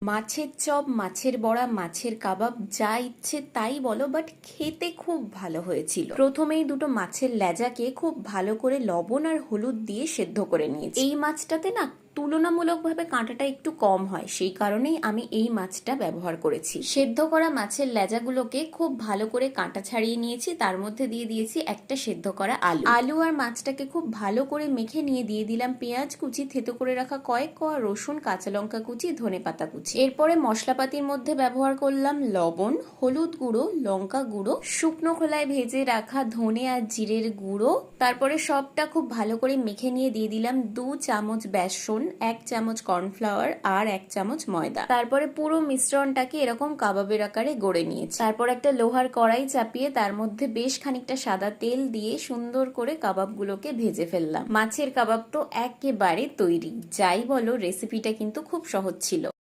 মাছের চপ, মাছের বড়া, মাছের কাবাব, যা ইচ্ছে তাই বলো, বাট খেতে খুব ভালো হয়েছিল। প্রথমেই দুটো মাছের লেজাকে খুব ভালো করে লবণ আর হলুদ দিয়ে সেদ্ধ করে নিয়েছি। এই মাছটাতে না তুলনামূলকভাবে কাঁটাটা একটু কম হয়, সেই কারণেই আমি এই মাছটা ব্যবহার করেছি। সেদ্ধ করা মাছের লেজাগুলোকে খুব ভালো করে কাঁটা ছাড়িয়ে নিয়েছি, তার মধ্যে দিয়ে দিয়েছি একটা সেদ্ধ করা আলু আর মাছটাকে খুব ভালো করে মেখে নিয়ে দিয়ে দিলাম পেঁয়াজ কুচি, থেতো করে রাখা কয়েক কোয়া রসুন, কাঁচা লঙ্কা কুচি, ধনেপাতা কুচি। এরপরে মশলাপাতির মধ্যে ব্যবহার করলাম লবণ, হলুদ গুঁড়ো, লঙ্কা গুঁড়ো, শুকনো খোলায় ভেজে রাখা ধনে আর জিরের গুঁড়ো। তারপরে সবটা খুব ভালো করে মেখে নিয়ে দিয়ে দিলাম 2 চামচ বেসন, 1 চামচ কর্নফ্লাওয়ার আর 1 চামচ ময়দা। তারপরে পুরো মিশ্রণটাকে এরকম কাবাবের আকারে গড়ে নিয়েছি। তারপর একটা লোহার কড়াই চাপিয়ে তার মধ্যে বেশ খানিকটা সাদা তেল দিয়ে সুন্দর করে কাবাবগুলোকে ভেজে ফেললাম। মাছের কাবাব তো একেবারে তৈরি। যাই বলো, রেসিপিটা কিন্তু খুব সহজ ছিল।